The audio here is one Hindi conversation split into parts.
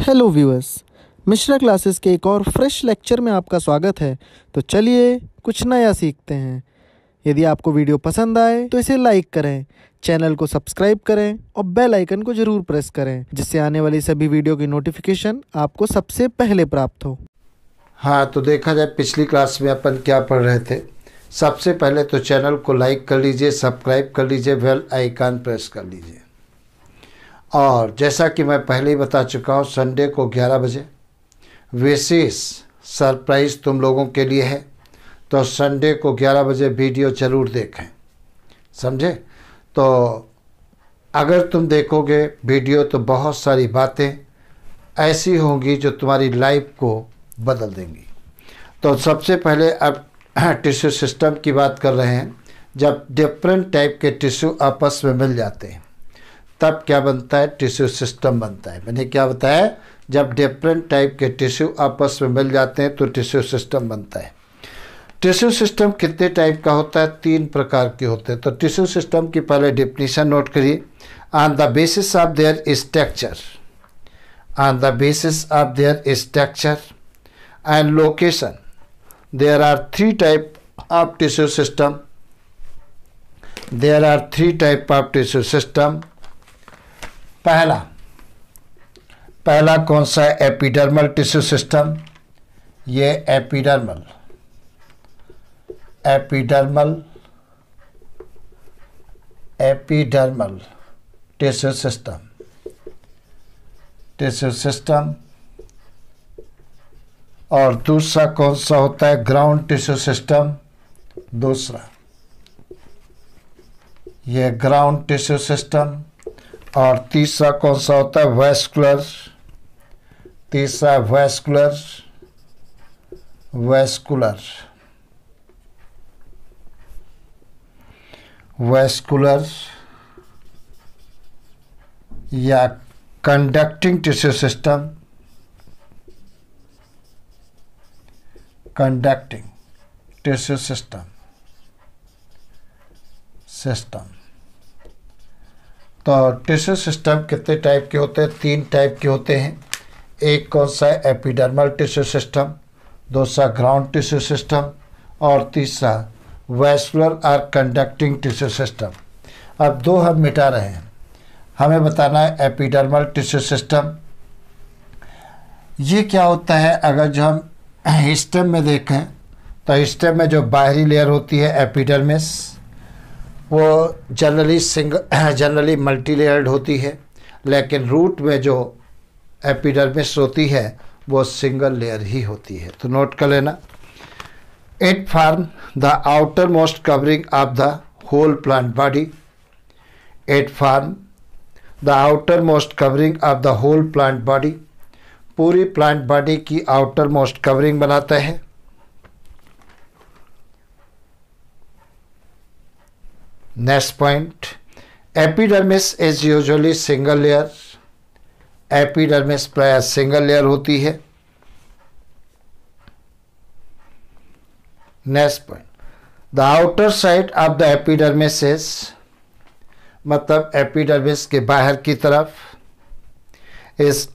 हेलो व्यूअर्स, मिश्रा क्लासेस के एक और फ्रेश लेक्चर में आपका स्वागत है। तो चलिए कुछ नया सीखते हैं। यदि आपको वीडियो पसंद आए तो इसे लाइक करें, चैनल को सब्सक्राइब करें और बेल आइकन को ज़रूर प्रेस करें, जिससे आने वाली सभी वीडियो की नोटिफिकेशन आपको सबसे पहले प्राप्त हो। हाँ, तो देखा जाए पिछली क्लास में अपन क्या पढ़ रहे थे। सबसे पहले तो चैनल को लाइक कर लीजिए, सब्सक्राइब कर लीजिए, बेल आइकन प्रेस कर लीजिए। और जैसा कि मैं पहले ही बता चुका हूँ, संडे को 11 बजे विशेष सरप्राइज़ तुम लोगों के लिए है। तो संडे को 11 बजे वीडियो ज़रूर देखें, समझे। तो अगर तुम देखोगे वीडियो तो बहुत सारी बातें ऐसी होंगी जो तुम्हारी लाइफ को बदल देंगी। तो सबसे पहले अब टिश्यू सिस्टम की बात कर रहे हैं। जब डिफरेंट टाइप के टिश्यू आपस में मिल जाते हैं तब क्या बनता है? टिश्यू सिस्टम बनता है। मैंने क्या बताया? जब डिफरेंट टाइप के टिश्यू आपस में मिल जाते हैं तो टिश्यू सिस्टम बनता है। टिश्यू सिस्टम कितने टाइप का होता है? 3 प्रकार के होते हैं। तो टिश्यू सिस्टम की पहले डिफिनीशन नोट करिए। On the basis of their structure, on the basis of their structure and location, there are 3 type of tissue system. There are 3 type of tissue system. पहला कौन सा है? Epidermal tissue system. ये एपिडर्मल टिश्यू सिस्टम। और दूसरा कौन सा होता है? Ground tissue system. दूसरा ये ग्राउंड टिश्यू सिस्टम। और तीसरा कौन सा होता है? वैस्कुलर। तीसरा वैस्कुलर या conducting tissue system. Conducting tissue system. तो टिश्यू सिस्टम कितने टाइप के होते हैं? 3 टाइप के होते हैं। एक कौन सा है? Epidermal tissue system. दूसरा ग्राउंड टिश्यू सिस्टम। और तीसरा वैस्कुलर और कंडक्टिंग टिश्यू सिस्टम। अब 2 हम मिटा रहे हैं। हमें बताना है एपिडर्मल टिश्यू सिस्टम। ये क्या होता है? अगर जो हम स्टेम में देखें तो स्टेम में जो बाहरी लेयर होती है एपिडर्मिस, वो जनरली मल्टी लेयर्ड होती है। लेकिन रूट में जो एपिडर्मिस होती है वो सिंगल लेयर ही होती है। तो नोट कर लेना। It form the outermost covering of the whole plant body. It form the outermost covering of the whole plant body. पूरी प्लांट बॉडी की आउटर मोस्ट कवरिंग बनाता है। Next point, epidermis is usually single layer. Epidermis प्राय सिंगल लेयर होती है। Next point, the outer side of the epidermis is, मतलब एपिडर्मिस के बाहर की तरफ, is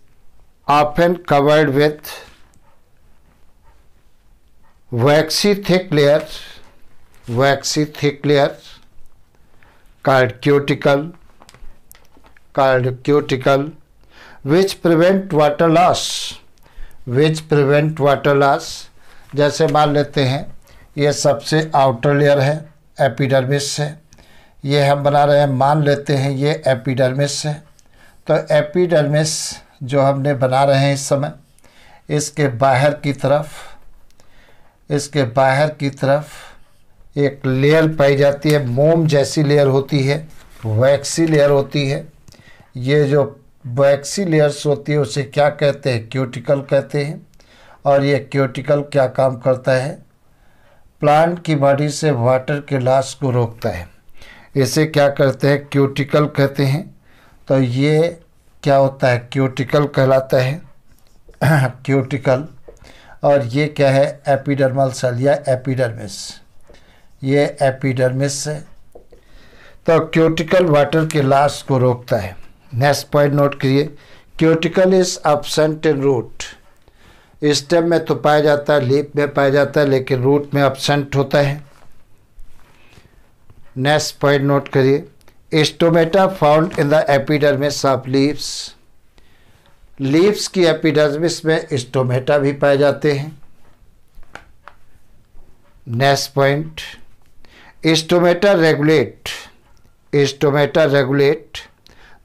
often covered with waxy thick layer called cuticle, which prevent water loss। जैसे मान लेते हैं ये सबसे आउटर लेयर है एपिडर्मिस से, ये हम बना रहे हैं, मान लेते हैं ये एपिडर्मिस से। तो एपिडर्मिस जो हमने बना रहे हैं इस समय, इसके बाहर की तरफ एक लेयर पाई जाती है, मोम जैसी लेयर होती है, वैक्सी लेयर होती है। ये जो वैक्सी लेयर्स होती है उसे क्या कहते हैं? क्यूटिकल कहते हैं। और ये क्यूटिकल क्या काम करता है? प्लांट की बॉडी से वाटर के लॉस को रोकता है। इसे क्या कहते हैं? क्यूटिकल कहते हैं। तो ये क्या होता है? क्यूटिकल कहलाता है। क्यूटिकल। और ये क्या है? एपिडर्मल सेल या एपिडर्मिस। ये एपिडर्मिस है। तो क्यूटिकल वाटर के लॉस को रोकता है। नेक्स्ट पॉइंट नोट करिए, cuticle is absent in root. Stem में तो पाया जाता है, लीफ में पाया जाता है, लेकिन रूट में एब्सेंट होता है। नेक्स्ट पॉइंट नोट करिए, stomata found in the epidermis of leaves. Leaves की एपिडर्मिस में स्टोमेटा भी पाए जाते हैं। Next point, stomata regulate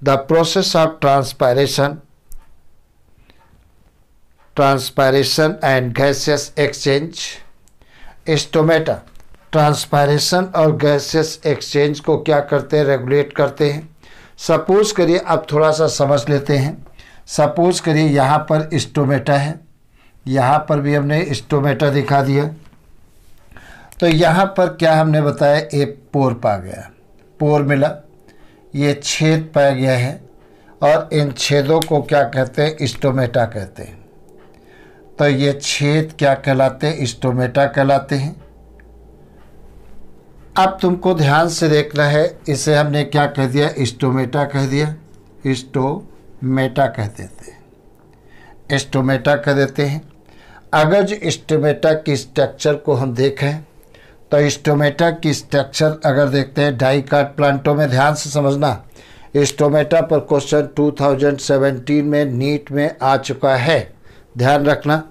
the process of transpiration and gaseous exchange. Stomata transpiration और गैसियस एक्सचेंज को क्या करते हैं, रेगुलेट करते हैं। सपोज करिए, अब थोड़ा सा समझ लेते हैं। सपोज करिए यहाँ पर स्टोमेटा है, यहाँ पर भी हमने स्टोमेटा दिखा दिया। तो यहाँ पर क्या हमने बताया, एक पोर पा गया, पोर मिला, ये छेद पाया गया है, और इन छेदों को क्या कहते हैं, स्टोमेटा कहते हैं। तो ये छेद क्या कहलाते हैं, स्टोमेटा कहलाते हैं। अब तुमको ध्यान से देखना है, इसे हमने क्या कह दिया, स्टोमेटा कह दिया, स्टोमेटा कह देते हैं, स्टोमेटा कह देते हैं। अगर जो स्टोमेटा की स्ट्रक्चर को हम देखें तो स्टोमेटा की स्ट्रक्चर अगर देखते हैं डाइकाट प्लांटों में, ध्यान से समझना, स्टोमेटा पर क्वेश्चन 2017 में नीट में आ चुका है, ध्यान रखना।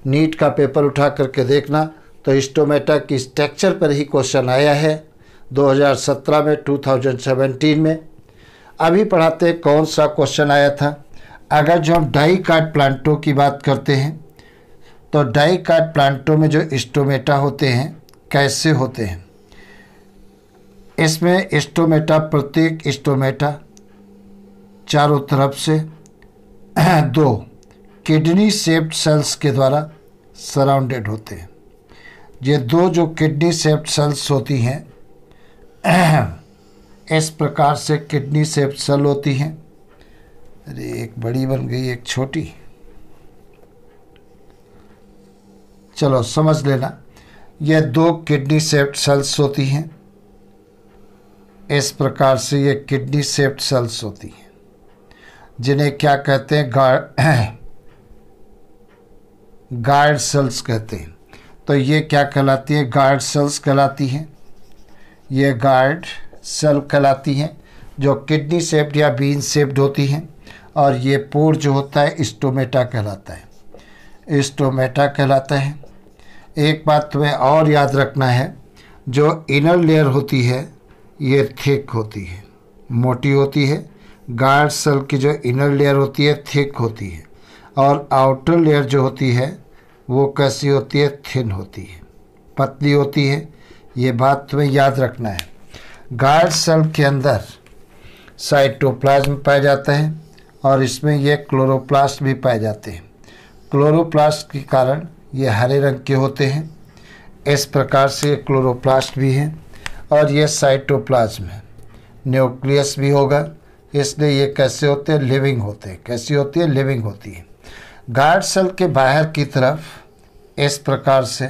नीट का पेपर उठा करके देखना, तो स्टोमेटा की स्ट्रक्चर पर ही क्वेश्चन आया है 2017 में, 2017 में। अभी पढ़ाते हैं कौन सा क्वेश्चन आया था। अगर जो हम डाइकाट प्लांटों की बात करते हैं, तो डाइकाट प्लांटों में जो स्टोमेटा होते हैं कैसे होते हैं। इसमें स्टोमेटा, प्रत्येक स्टोमेटा चारों तरफ से 2 किडनी शेप्ड सेल्स के द्वारा सराउंडेड होते हैं। ये 2 जो किडनी शेप्ड सेल्स होती हैं, इस प्रकार से किडनी शेप्ड सेल होती हैं। अरे एक बड़ी बन गई, एक छोटी, चलो समझ लेना। ये 2 किडनी शेप्ड सेल्स होती हैं, इस प्रकार से ये किडनी शेप्ड सेल्स होती हैं, जिन्हें क्या कहते हैं, गार्ड सेल्स कहते हैं। तो ये क्या कहलाती है, गार्ड सेल्स कहलाती हैं। ये गार्ड सेल कहलाती हैं, जो किडनी शेप्ड या बीन शेप्ड होती हैं। और ये पोर जो होता है स्टोमेटा कहलाता है, स्टोमेटा कहलाता है। एक बात तुम्हें और याद रखना है, जो इनर लेयर होती है ये थिक होती है, मोटी होती है। गार्ड सेल की जो इनर लेयर होती है थिक होती है, और आउटर लेयर जो होती है वो कैसी होती है, थिन होती है, पतली होती है। ये बात तुम्हें याद रखना है। गार्ड सेल के अंदर साइटोप्लाज्म पाया जाता है, और इसमें ये क्लोरोप्लास्ट भी पाए जाते हैं। क्लोरोप्लास्ट के कारण ये हरे रंग के होते हैं, इस प्रकार से ये क्लोरोप्लास्ट भी हैं। और ये साइटोप्लाज्म है, न्यूक्लियस भी होगा, इसलिए ये कैसे होते हैं, लिविंग होते हैं। कैसी होती है, लिविंग होती है। गार्ड सेल के बाहर की तरफ इस प्रकार से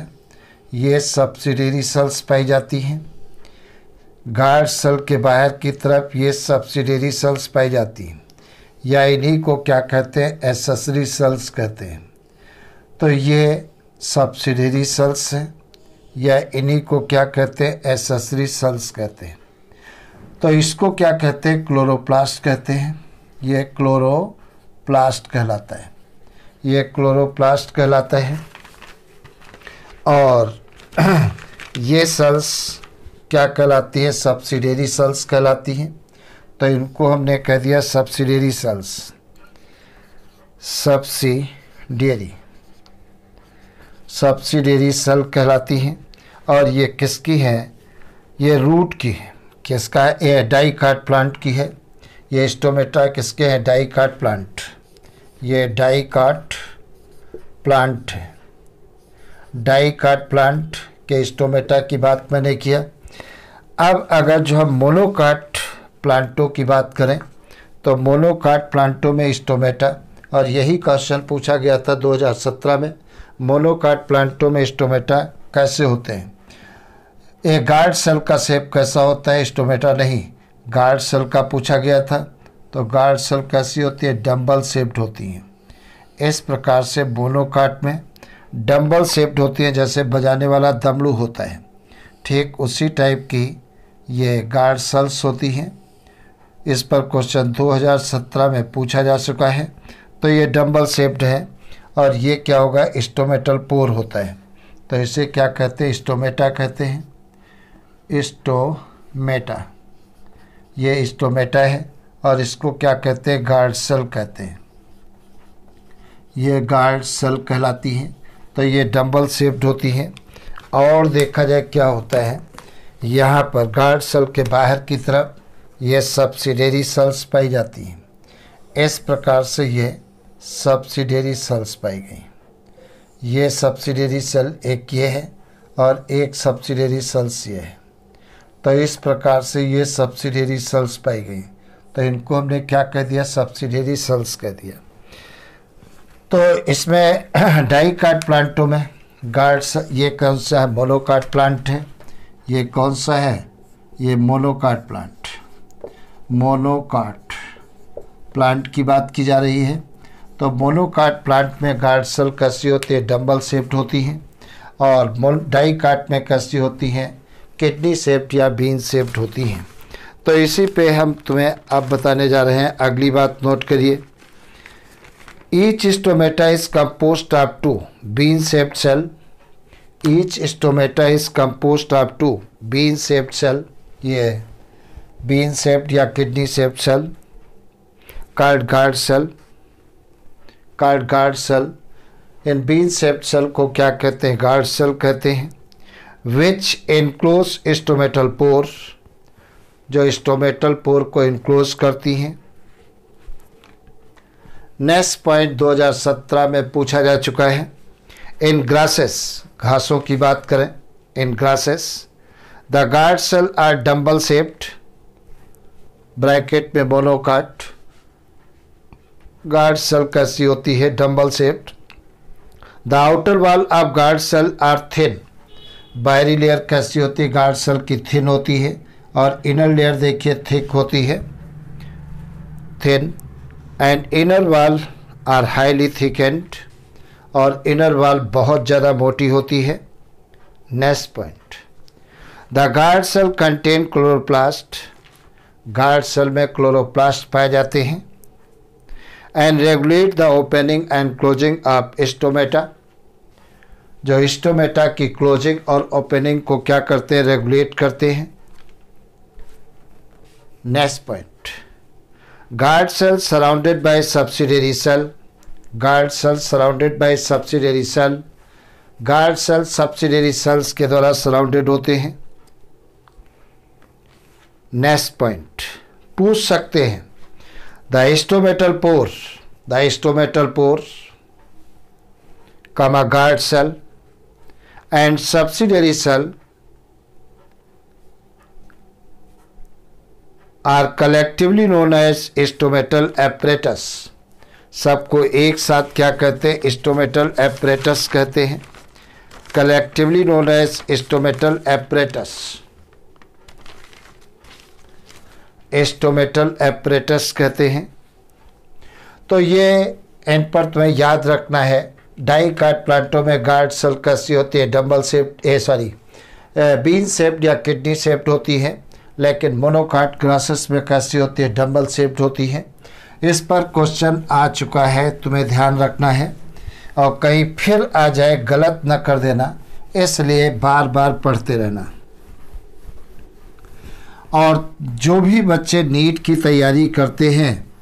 ये सब्सिडियरी सेल्स पाई जाती हैं। गार्ड सेल के बाहर की तरफ ये सब्सिडियरी सेल्स पाई जाती हैं, या इन्हीं को क्या कहते हैं, एक्सेसरी सेल्स कहते हैं। तो ये सब्सिडियरी सेल्स हैं, या इन्हीं को क्या कहते हैं, एक्सेसरी सेल्स कहते हैं। तो इसको क्या कहते हैं, क्लोरोप्लास्ट कहते हैं। ये क्लोरोप्लास्ट कहलाता है, ये क्लोरोप्लास्ट कहलाता है। और ये सेल्स क्या कहलाती है, सब्सिडियरी सेल्स कहलाती हैं। तो इनको हमने कह दिया सब्सिडियरी सेल्स, सब्सिडियरी सेल कहलाती हैं। और ये किसकी है, ये रूट की है। किसका है, ये डाइकाट प्लांट की है। ये स्टोमेटा किसके हैं, डाइकाट प्लांट। ये डाइकाट प्लांट है। डाइकाट प्लांट के स्टोमेटा की बात मैंने किया। अब अगर जो हम मोनोकाट प्लांटों की बात करें, तो मोनोकाट प्लांटों में स्टोमेटा, और यही क्वेश्चन पूछा गया था 2017 में, मोनोकाट प्लांटों में स्टोमेटा कैसे होते हैं। एक गार्ड सेल का शेप कैसा होता है, स्टोमेटा नहीं, गार्ड सेल का पूछा गया था। तो गार्ड सेल कैसी होती है, डम्बल शेप्ड होती हैं। इस प्रकार से मोनोकाट में डम्बल शेप्ड होती हैं, जैसे बजाने वाला दमड़ू होता है, ठीक उसी टाइप की ये गार्ड सेल्स होती हैं। इस पर क्वेश्चन 2017 में पूछा जा चुका है। तो ये डम्बल शेप्ड है और ये क्या होगा, स्टोमेटल पोर होता है। तो इसे क्या कहते हैं, स्टोमेटा कहते हैं, स्टोमेटा। ये स्टोमेटा है और इसको क्या कहते हैं, गार्ड सेल कहते हैं। ये गार्ड सेल कहलाती हैं। तो ये डम्बल शेप्ड होती हैं। और देखा जाए क्या होता है, यहाँ पर गार्ड सेल के बाहर की तरफ ये सब्सिडियरी सेल्स पाई जाती हैं। इस प्रकार से ये सब्सिडियरी सेल्स पाई गई। ये सब्सिडियरी सेल एक ये है और एक सब्सिडियरी सेल्स ये है। तो इस प्रकार से ये सब्सिडियरी सेल्स पाई गई। तो इनको हमने क्या कह दिया, सब्सिडियरी सेल्स कह दिया। तो इसमें डाइकाट प्लांटों में ये कौन सा है, मोनोकाट प्लांट है। ये कौन सा है, ये मोनोकाट प्लांट। मोनोकाट प्लांट की बात की जा रही है। तो मोनोकाट प्लांट में गार्ड सेल कैसी होती है, डम्बल शेप्ड होती हैं। और डाइकाट में कैसी होती हैं, किडनी शेप्ड या बीन शेप्ड होती हैं। तो इसी पे हम तुम्हें अब बताने जा रहे हैं। अगली बात नोट करिए, each stomata is composed of 2 bean shaped cell. Each stomata is composed of 2 bean shaped cell. ये बीन शेप्ड या kidney shaped cell, guard guard cell. Guard guard cell, इन बीन शेप्ड सेल को क्या कहते हैं, गार्ड सेल कहते हैं। विच इनक्लोज स्टोमेटल पोर, जो स्टोमेटल पोर को इनक्लोज करती हैं। नेक्स्ट पॉइंट 2017 में पूछा जा चुका है। इन ग्रासेस, घासों की बात करें, in grasses the guard cell are dumbbell shaped, bracket में मोनोकाट। गार्ड सेल कैसी होती है, dumbbell shaped. The outer wall of guard cell are thin, बाहरी लेयर कैसी होती है, गार्ड सेल की थिन होती है। और इनर लेयर देखिए थिक होती है, thin. And inner wall are highly thickened, और इनर वॉल बहुत ज़्यादा मोटी होती है। Next point, the guard cell contain chloroplast, guard cell में क्लोरोप्लास्ट पाए जाते हैं। And regulate the opening and closing of stomata, जो स्टोमेटा की क्लोजिंग और ओपनिंग को क्या करते हैं, रेगुलेट करते हैं। Next point, guard cell surrounded by subsidiary cell, guard cell surrounded by subsidiary cell. Guard cell subsidiary sales के द्वारा सराउंडेड होते हैं। नेक्स्ट पॉइंट पूछ सकते हैं, the stomatal pore, the stomatal pore comma guard cell and subsidiary cell are collectively known as stomatal apparatus। सबको एक साथ क्या कहते हैं, स्टोमेटल apparatus कहते हैं। collectively known as stomatal apparatus, stomatal apparatus कहते हैं। तो ये इन पर तुम्हें याद रखना है। डाइकाट प्लांटों में गार्ड सेल कैसी होती है, डम्बल शेप्ड बीन शेप्ड या किडनी शेप्ड होती है, लेकिन मोनोकाट ग्रासेस में कैसी होती है, डम्बल शेप्ड होती है। इस पर क्वेश्चन आ चुका है, तुम्हें ध्यान रखना है और कहीं फिर आ जाए गलत न कर देना, इसलिए बार बार पढ़ते रहना। और जो भी बच्चे नीट की तैयारी करते हैं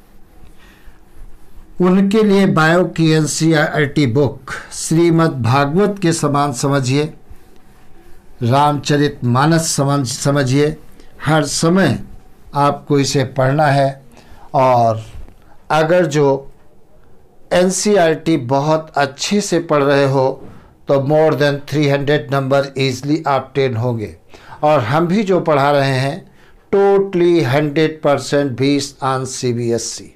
उनके लिए बायो की एनसीईआरटी बुक श्रीमद् भागवत के समान समझिए, रामचरितमानस समझिए। हर समय आपको इसे पढ़ना है। और अगर जो एनसीईआरटी बहुत अच्छे से पढ़ रहे हो तो more than 300 number easily obtain होंगे। और हम भी जो पढ़ा रहे हैं टोटली 100% बेस्ड ऑन CBSE,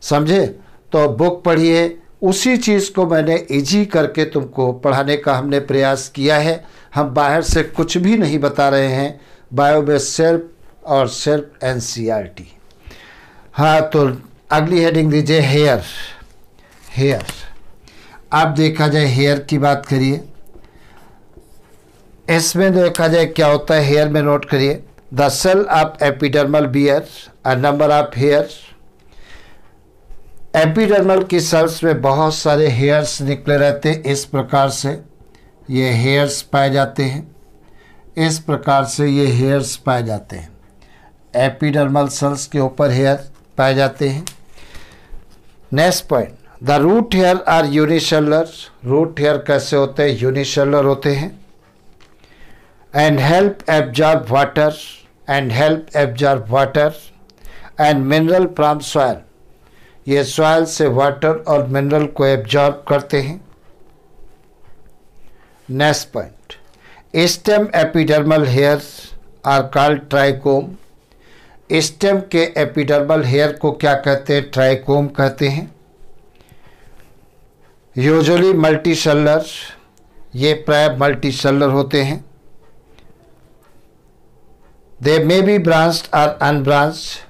समझे। तो बुक पढ़िए, उसी चीज़ को मैंने इजी करके तुमको पढ़ाने का हमने प्रयास किया है। हम बाहर से कुछ भी नहीं बता रहे हैं, बायो में सिर्फ और सिर्फ एनसीईआरटी। हाँ, तो अगली हेडिंग दीजिए हेयर। हेयर, अब देखा जाए हेयर की बात करिए। इसमें देखा जाए क्या होता है, हेयर में नोट करिए, the cell of epidermal bear a number of hair. Epidermal की सेल्स में बहुत सारे हेयर्स निकले रहते हैं। इस प्रकार से ये हेयर्स पाए जाते हैं, इस प्रकार से ये हेयर्स पाए जाते हैं। एपिडर्मल सेल्स के ऊपर हेयर पाए जाते हैं। Next point, the root hair are unicellular. Root hair कैसे होते हैं? यूनिसेलुलर होते हैं। And help absorb water and mineral from soil. ये सॉइल से वाटर और मिनरल को एब्जॉर्ब करते हैं। Next point, stem epidermal hair are called trichome. Stem के एपिडर्मल हेयर को क्या कहते हैं? ट्राइकोम कहते हैं। यूजुअली मल्टीसेलुलर, ये प्राय मल्टीसेलुलर होते हैं। दे मे बी ब्रांच्ड और अनब्रांच्ड,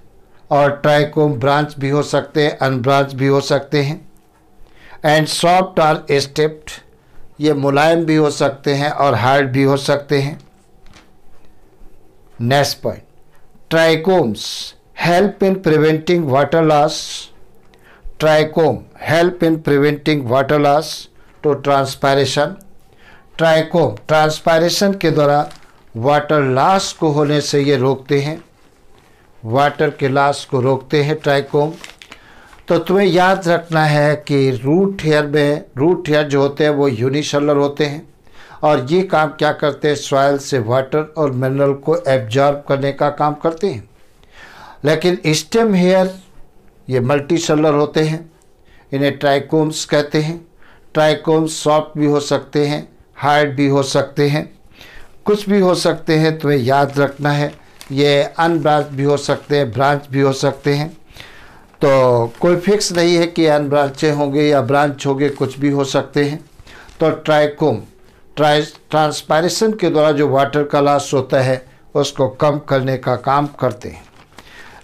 और ट्राइकोम ब्रांच भी हो सकते हैं, अनब्रांच भी हो सकते हैं। एंड सॉफ्ट और स्टिफ्ड, ये मुलायम भी हो सकते हैं और हार्ड भी हो सकते हैं। Next point, trichomes help in preventing water loss. Trichome help in preventing water loss to transpiration. Trichome transpiration के द्वारा वाटर लॉस को होने से ये रोकते हैं, वाटर के लॉस को रोकते हैं ट्राइकोम। तो तुम्हें याद रखना है कि रूट हेयर जो होते हैं वो यूनिसेलुलर होते हैं, और ये काम क्या करते हैं? सॉइल से वाटर और मिनरल को एब्जॉर्ब करने का काम करते हैं। लेकिन स्टेम हेयर ये मल्टीसेलुलर होते हैं, इन्हें ट्राइकोम्स कहते हैं। ट्राइकोम्स सॉफ्ट भी हो सकते हैं, हार्ड भी हो सकते हैं, कुछ भी हो सकते हैं। तुम्हें याद रखना है ये अनब्रांच भी हो सकते हैं, ब्रांच भी हो सकते हैं। तो कोई फिक्स नहीं है कि अनब्रांचे होंगे या ब्रांच होंगे, कुछ भी हो सकते हैं। तो ट्राइकोम ट्रांसपायरेशन के द्वारा जो वाटर का लॉस होता है उसको कम करने का काम करते हैं।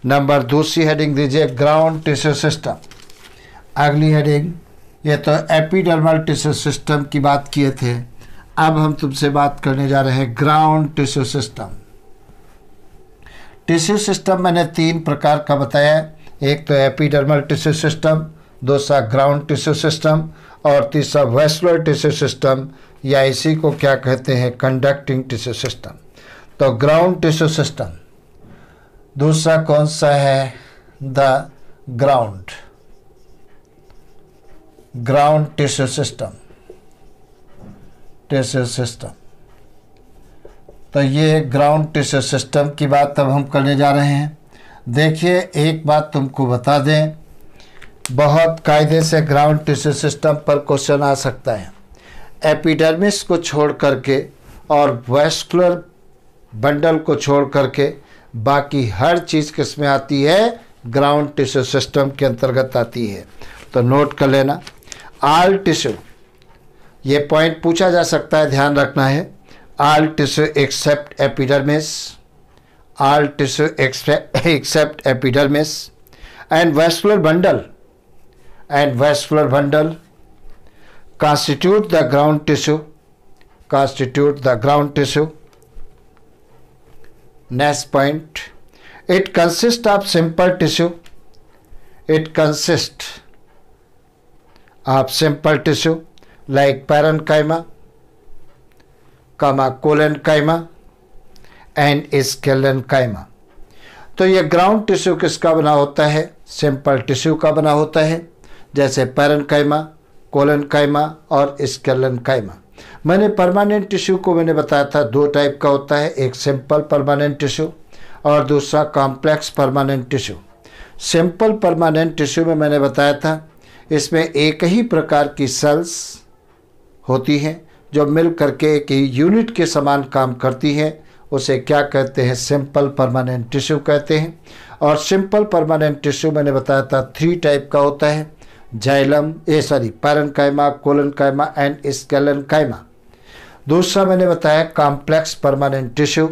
नंबर दूसरी हेडिंग दीजिए ग्राउंड टिश्यू सिस्टम। अगली हेडिंग, ये तो एपिडर्मल टिश्यू सिस्टम की बात किए थे, अब हम तुमसे बात करने जा रहे हैं ground tissue system. Tissue system मैंने 3 प्रकार का बताया, एक तो एपिडर्मल टिश्यू सिस्टम, दूसरा ग्राउंड टिश्यू सिस्टम, और तीसरा वैस्कुलर टिश्यू सिस्टम, या इसी को क्या कहते हैं? Conducting tissue system. तो ग्राउंड टिश्यू सिस्टम दूसरा कौन सा है? The ground tissue system. तो ये ग्राउंड टिश्यू सिस्टम की बात अब हम करने जा रहे हैं। देखिए, एक बात तुमको बता दें, बहुत कायदे से ग्राउंड टिश्यू सिस्टम पर क्वेश्चन आ सकता है। एपिडर्मिस को छोड़ करके और वैस्कुलर बंडल को छोड़ करके बाकी हर चीज़ किस में आती है? ग्राउंड टिश्यू सिस्टम के अंतर्गत आती है। तो नोट कर लेना, ऑल टिश्यू, ये पॉइंट पूछा जा सकता है, ध्यान रखना है। All tissue except epidermis, all tissue except epidermis and vascular bundle constitute the ground tissue. Next point, it consists of simple tissue. It consists of simple tissue like parenchyma, collenchyma and sclerenchyma. तो ये ग्राउंड टिश्यू किसका बना होता है? सिंपल टिश्यू का बना होता है, जैसे पैरेन्काइमा, कोलेनकाइमा और स्केलेनकाइमा। मैंने परमानेंट टिश्यू को मैंने बताया था 2 टाइप का होता है, एक सिंपल परमानेंट टिश्यू और दूसरा complex permanent tissue. Simple permanent tissue में मैंने बताया था इसमें एक ही प्रकार की सेल्स होती हैं जो मिल करके एक यूनिट के समान काम करती हैं, उसे क्या कहते हैं? सिंपल परमानेंट टिश्यू कहते हैं। और सिंपल परमानेंट टिश्यू मैंने बताया था 3 टाइप का होता है, पैरेन्काइमा, कोलेनकाइमा एंड स्केलेनकाइमा। दूसरा मैंने बताया कॉम्प्लेक्स परमानेंट टिश्यू।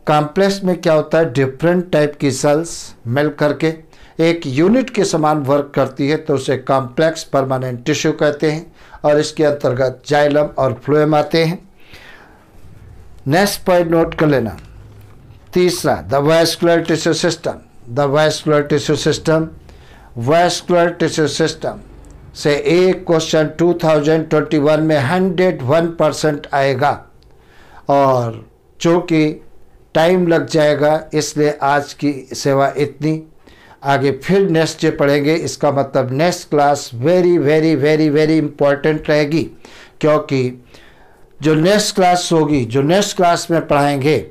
कॉम्प्लेक्स में क्या होता है? डिफरेंट टाइप की सेल्स मिल करके एक यूनिट के समान वर्क करती है तो उसे कॉम्प्लेक्स परमानेंट टिश्यू कहते हैं और इसके अंतर्गत जाइलम और फ्लोएम आते हैं। नेक्स्ट पॉइंट नोट कर लेना। तीसरा, the vascular tissue system. The vascular tissue system, vascular tissue system से एक क्वेश्चन 2021 में 101% आएगा और चूँकि टाइम लग जाएगा इसलिए आज की सेवा इतनी। आगे फिर नेक्स्ट डे पढ़ेंगे, इसका मतलब next class very very very very important रहेगी, क्योंकि जो नेक्स्ट क्लास होगी, जो नेक्स्ट क्लास में पढ़ाएंगे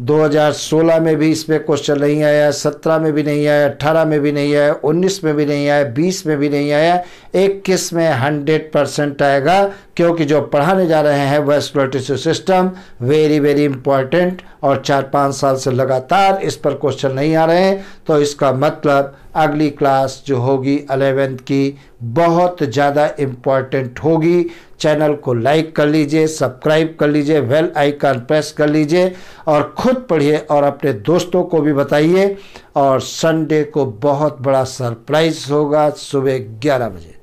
2016 में भी इसमें क्वेश्चन नहीं आया, 17 में भी नहीं आया, 18 में भी नहीं आया, 19 में भी नहीं आया, 20 में भी नहीं आया, 21 में 100% आएगा, क्योंकि जो पढ़ाने जा रहे हैं vascular tissue system very very important और 4-5 साल से लगातार इस पर क्वेश्चन नहीं आ रहे हैं। तो इसका मतलब अगली क्लास जो होगी 11th की बहुत ज़्यादा इम्पॉर्टेंट होगी। चैनल को लाइक कर लीजिए, सब्सक्राइब कर लीजिए, बेल आइकन प्रेस कर लीजिए और खुद पढ़िए और अपने दोस्तों को भी बताइए। और संडे को बहुत बड़ा सरप्राइज होगा सुबह 11 बजे।